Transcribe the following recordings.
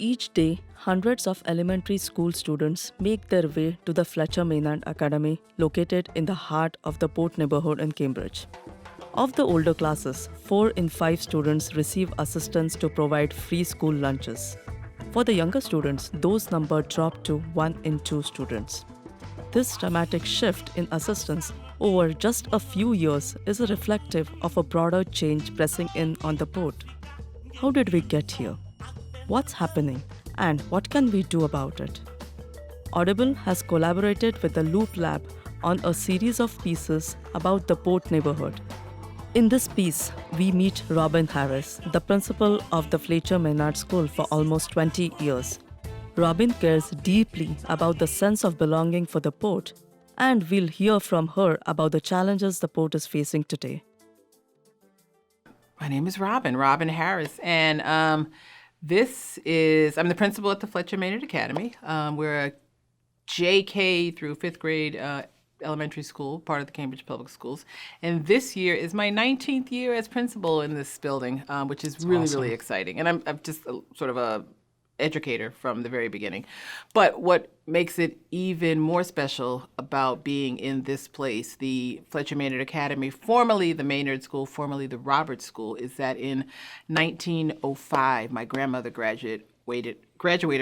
Each day, hundreds of elementary school students make their way to the Fletcher Maynard Academy located in the heart of the Port neighborhood in Cambridge. Of the older classes, 4 in 5 students receive assistance to provide free school lunches. For the younger students, those numbers drop to 1 in 2 students. This dramatic shift in assistance over just a few years is a reflective of a broader change pressing in on the port. How did we get here? What's happening? And what can we do about it? Audible has collaborated with the Loop Lab on a series of pieces about the port neighborhood. In this piece, we meet Robin Harris, the principal of the Fletcher Maynard School for almost 20 years. Robin cares deeply about the sense of belonging for the port, and we'll hear from her about the challenges the port is facing today. My name is Robin Harris, and I'm the principal at the Fletcher Maynard Academy. We're a JK through 5th grade elementary school, part of the Cambridge Public Schools. And this year is my 19th year as principal in this building, which is really, awesome. really exciting. And I'm just sort of a educator from the very beginning. But what makes it even more special about being in this place, the Fletcher Maynard Academy, formerly the Maynard School, formerly the Roberts School, is that in 1905, my grandmother graduated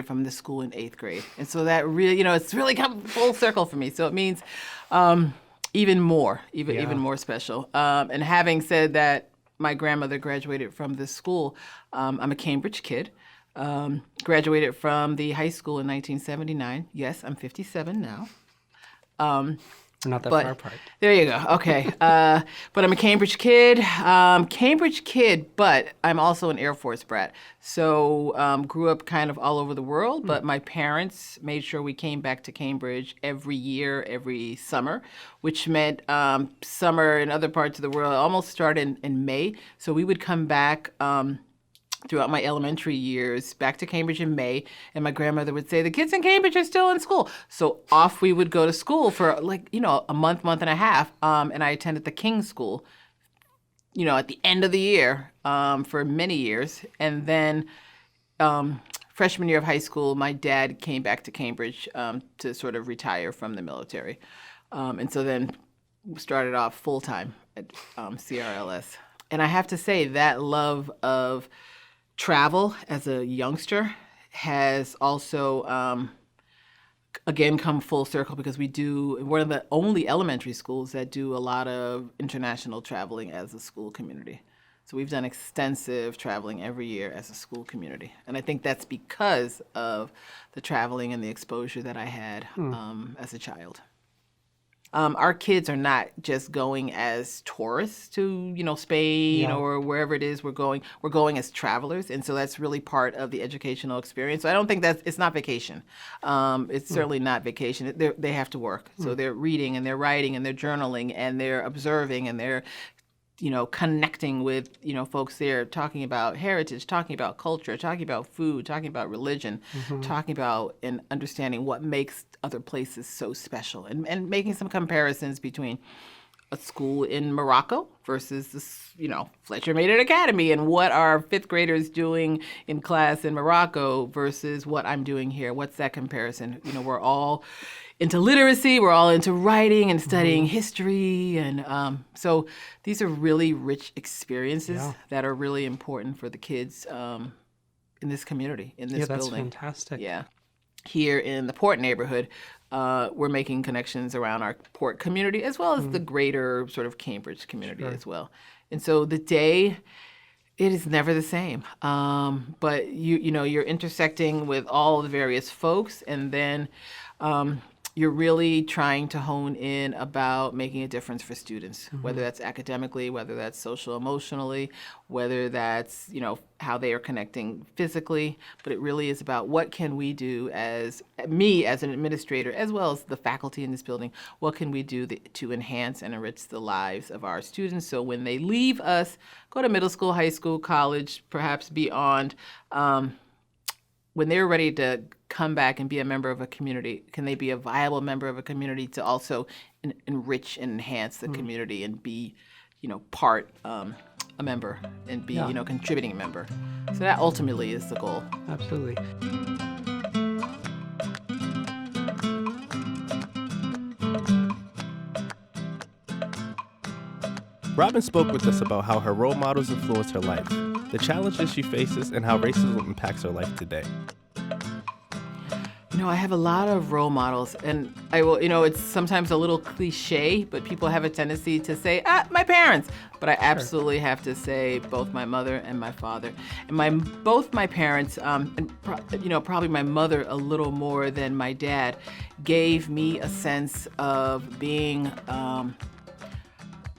from this school in 8th grade. And so that really, it's really come full circle for me. So it means even more special. And having said that, my grandmother graduated from this school. I'm a Cambridge kid. Graduated from the high school in 1979. Yes, I'm 57 now. We're not that far apart. There you go. Okay. But I'm a Cambridge kid. But I'm also an Air Force brat. So grew up kind of all over the world, but my parents made sure we came back to Cambridge every year, every summer, which meant summer in other parts of the world almost started in May. So we would come back throughout my elementary years, back to Cambridge in May, and my grandmother would say, the kids in Cambridge are still in school. So off we would go to school for a month and a half, and I attended the King School, at the end of the year for many years. And then freshman year of high school, my dad came back to Cambridge to sort of retire from the military. And so then started off full-time at CRLS. And I have to say that love of travel as a youngster has also, again, come full circle because we're one of the only elementary schools that do a lot of international traveling as a school community. So we've done extensive traveling every year as a school community. And I think that's because of the traveling and the exposure that I had as a child. Our kids are not just going as tourists to, Spain or wherever it is we're going. We're going as travelers, and so that's really part of the educational experience. So I don't think it's not vacation. It's certainly not vacation. They have to work. So they're reading and they're writing and they're journaling and they're observing and they're connecting with, folks there, talking about heritage, talking about culture, talking about food, talking about religion, talking about and understanding what makes other places so special and making some comparisons between a school in Morocco versus this, Fletcher Maynard Academy and what are 5th graders doing in class in Morocco versus what I'm doing here. What's that comparison? We're all into literacy, we're all into writing and studying history. And so these are really rich experiences that are really important for the kids in this community, in this building. Yeah, that's fantastic. Yeah. Here in the Port neighborhood, we're making connections around our Port community as well as the greater sort of Cambridge community as well. And so the day, it is never the same. But you're intersecting with all the various folks, and then you're really trying to hone in about making a difference for students, whether that's academically, whether that's social emotionally, whether that's, how they are connecting physically. But it really is about what can we do as me as an administrator, as well as the faculty in this building, what can we do to enhance and enrich the lives of our students so when they leave us, go to middle school, high school, college, perhaps beyond, when they're ready to come back and be a member of a community, can they be a viable member of a community to also enrich and enhance the community and be, part a member and be, Yeah. contributing member. So that ultimately is the goal. Absolutely. Robin spoke with us about how her role models influence her life, the challenges she faces, and how racism impacts her life today. I have a lot of role models, and I will, it's sometimes a little cliche, but people have a tendency to say, my parents. But I absolutely have to say both my mother and my father. And both my parents, probably my mother a little more than my dad, gave me a sense of being a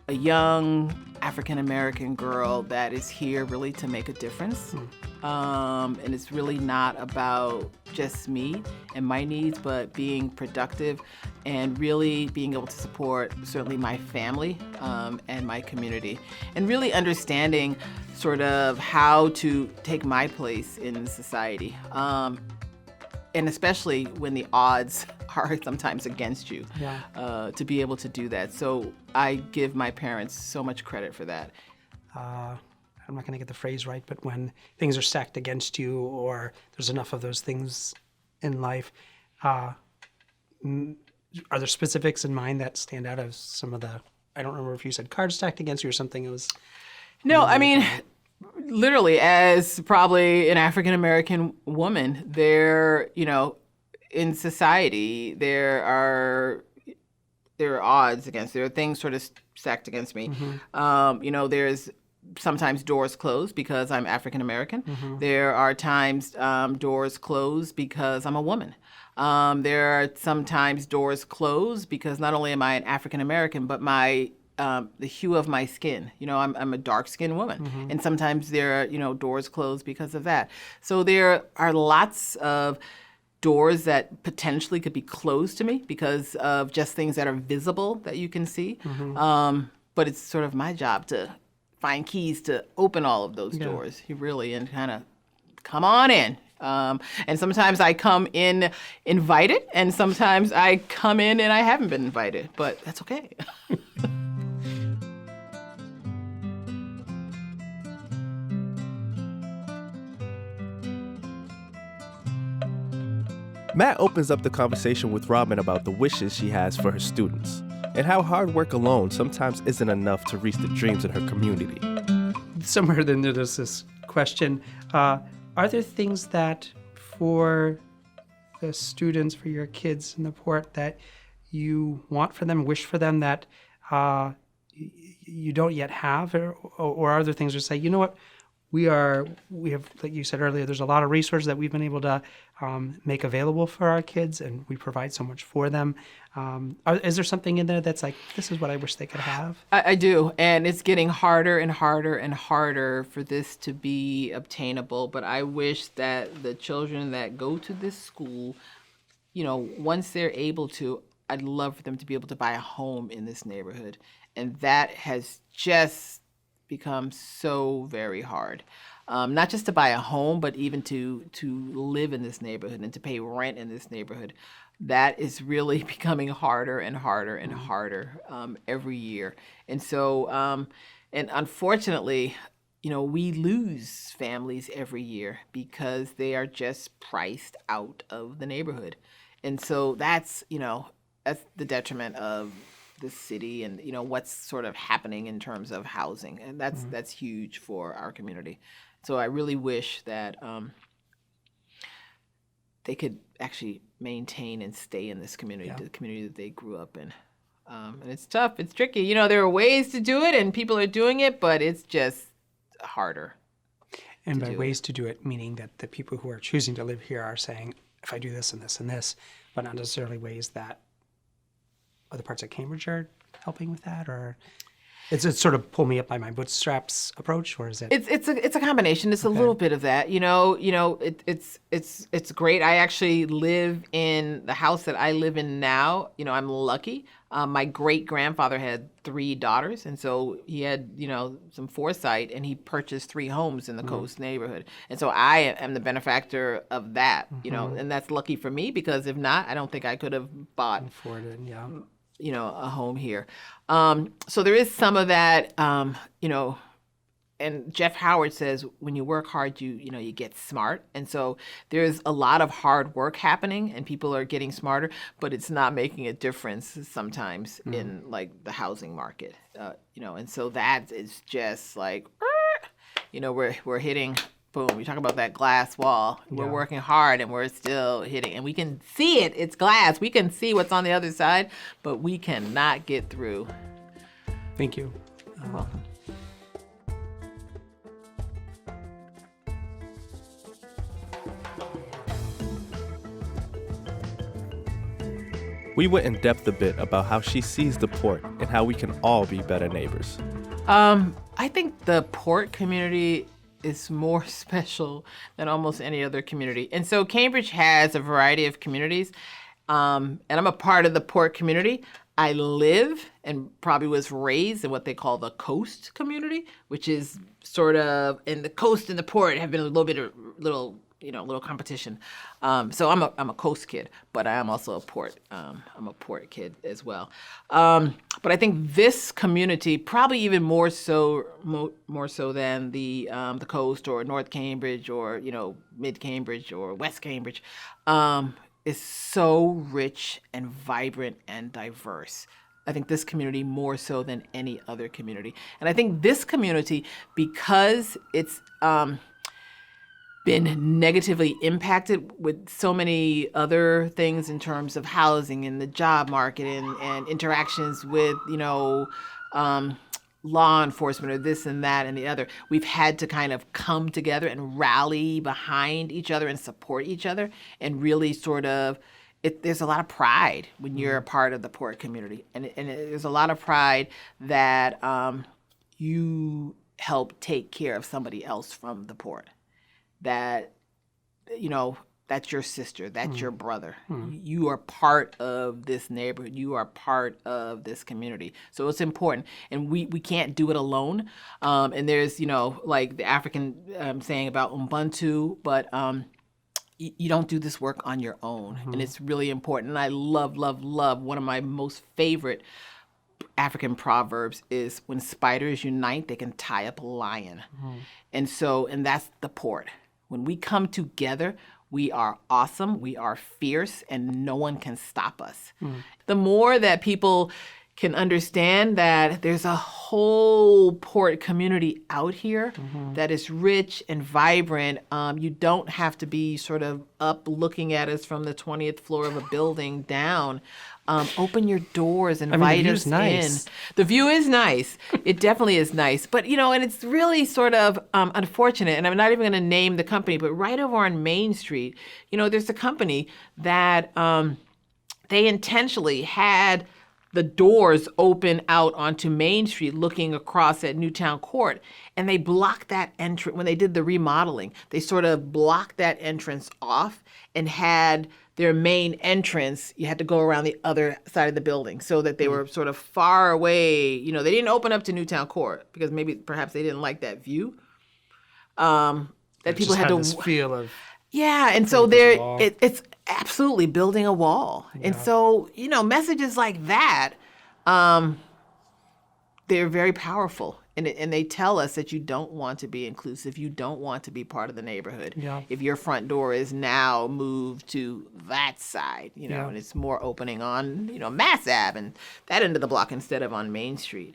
young African-American girl that is here really to make a difference. And it's really not about just me and my needs, but being productive and really being able to support certainly my family and my community. And really understanding sort of how to take my place in society. And especially when the odds are sometimes against you, to be able to do that. So I give my parents so much credit for that. I'm not going to get the phrase right, but when things are stacked against you or there's enough of those things in life, are there specifics in mind that stand out as some of the, I don't remember if you said cards stacked against you or something. It was. No, I mean, literally, as probably an African-American woman, in society, there are odds against, there are things sort of stacked against me. There's sometimes doors closed because I'm African American. There are times doors closed because I'm a woman. There are sometimes doors closed because not only am I an African American, but the hue of my skin. I'm a dark-skinned woman, and sometimes there are doors closed because of that. So there are lots of doors that potentially could be closed to me because of just things that are visible that you can see. But it's sort of my job to find keys to open all of those doors, and kind of come on in. And sometimes I come in invited, and sometimes I come in and I haven't been invited, but that's okay. Matt opens up the conversation with Robin about the wishes she has for her students and how hard work alone sometimes isn't enough to reach the dreams in her community. Somewhere then there's this question, are there things that for the students, for your kids in the port, that you want for them, wish for them that you don't yet have? Or are there things that say, you know what, we have, like you said earlier, there's a lot of resources that we've been able to make available for our kids, and we provide so much for them. Is there something in there that's like, this is what I wish they could have? I do, and it's getting harder and harder and harder for this to be obtainable, but I wish that the children that go to this school, once they're able to, I'd love for them to be able to buy a home in this neighborhood, and that has just become so very hard. Not just to buy a home, but even to live in this neighborhood and to pay rent in this neighborhood. That is really becoming harder and harder and harder every year. And so, and unfortunately, we lose families every year because they are just priced out of the neighborhood. And so that's the detriment of the city and what's sort of happening in terms of housing, and that's huge for our community. So I really wish that they could actually maintain and stay in this community, the community that they grew up in. And it's tough, it's tricky. There are ways to do it, and people are doing it, but it's just harder. And by ways to do it, meaning that the people who are choosing to live here are saying, if I do this and this and this, but not necessarily ways that other parts of Cambridge are helping with that, or it's sort of pull me up by my bootstraps approach, or is it? It's a combination. It's a little bit of that. It's great. I actually live in the house that I live in now. I'm lucky. My great grandfather had 3 daughters, and so he had some foresight, and he purchased 3 homes in the Coast neighborhood. And so I am the benefactor of that. And that's lucky for me, because if not, I don't think I could have bought Afforded, a home here. So there is some of that, and Jeff Howard says, when you work hard, you get smart. And so there's a lot of hard work happening, and people are getting smarter, but it's not making a difference sometimes in like the housing market, and so that is just like, we're hitting. Boom, you talk about that glass wall. We're working hard and we're still hitting. And we can see it. It's glass. We can see what's on the other side, but we cannot get through. Thank you. You're welcome. We went in depth a bit about how she sees the port and how we can all be better neighbors. I think the port community is more special than almost any other community. And so Cambridge has a variety of communities, and I'm a part of the port community. I live and probably was raised in what they call the coast community, which is sort of, and the coast and the port have been a little competition. So I'm a coast kid, but I am also a port. I'm a port kid as well. But I think this community, probably even more so than the coast or North Cambridge or Mid Cambridge or West Cambridge, is so rich and vibrant and diverse. I think this community more so than any other community, and I think this community, because it's been negatively impacted with so many other things in terms of housing and the job market and interactions with, law enforcement or this and that and the other. We've had to kind of come together and rally behind each other and support each other and really sort of, there's a lot of pride when you're a part of the port community. And there's a lot of pride that you help take care of somebody else from the port. That, that's your sister, that's your brother. You are part of this neighborhood. You are part of this community. So it's important. And we can't do it alone. And there's, like the African saying about Ubuntu, but you don't do this work on your own. And it's really important. And I love, love, love, one of my most favorite African proverbs is, when spiders unite, they can tie up a lion. And that's the port. When we come together, we are awesome, we are fierce, and no one can stop us. The more that people can understand that there's a whole port community out here that is rich and vibrant, you don't have to be sort of up looking at us from the 20th floor of a building down. Open your doors, invite us in. The view is nice. It definitely is nice. But, and it's really sort of unfortunate, and I'm not even going to name the company, but right over on Main Street, there's a company that they intentionally had the doors open out onto Main Street looking across at Newtown Court, and they blocked that entrance. When they did the remodeling, they sort of blocked that entrance off and had their main entrance, you had to go around the other side of the building, so that they were sort of far away. They didn't open up to Newtown Court because perhaps they didn't like that view. That people had to this feel of and so it's absolutely building a wall. And so messages like that, they're very powerful. And they tell us that you don't want to be inclusive. You don't want to be part of the neighborhood. If your front door is now moved to that side, and it's more opening on, Mass Ave and that end of the block instead of on Main Street.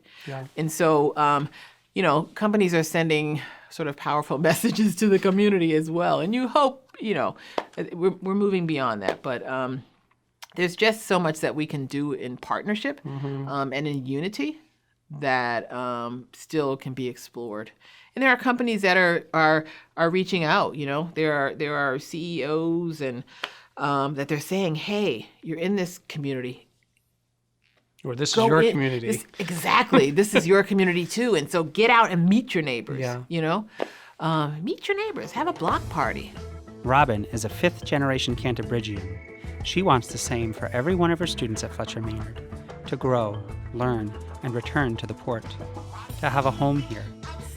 And so, companies are sending sort of powerful messages to the community as well. And you hope, we're moving beyond that. But there's just so much that we can do in partnership and in unity that still can be explored. And there are companies that are reaching out. There are CEOs and that they're saying, hey, you're in this community. Or this is your community. Exactly. This is your community too. And so get out and meet your neighbors. Meet your neighbors. Have a block party. Robin is a fifth-generation Cantabrigian. She wants the same for every one of her students at Fletcher Maynard: to grow, learn, and return to the port, to have a home here,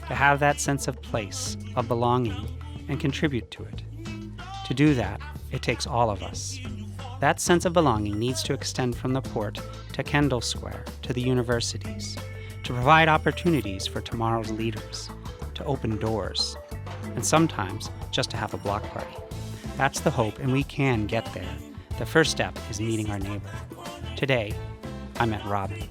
to have that sense of place, of belonging, and contribute to it. To do that, it takes all of us. That sense of belonging needs to extend from the port to Kendall Square, to the universities, to provide opportunities for tomorrow's leaders, to open doors, and sometimes just to have a block party. That's the hope, and we can get there. The first step is meeting our neighbor. Today, I met Robin.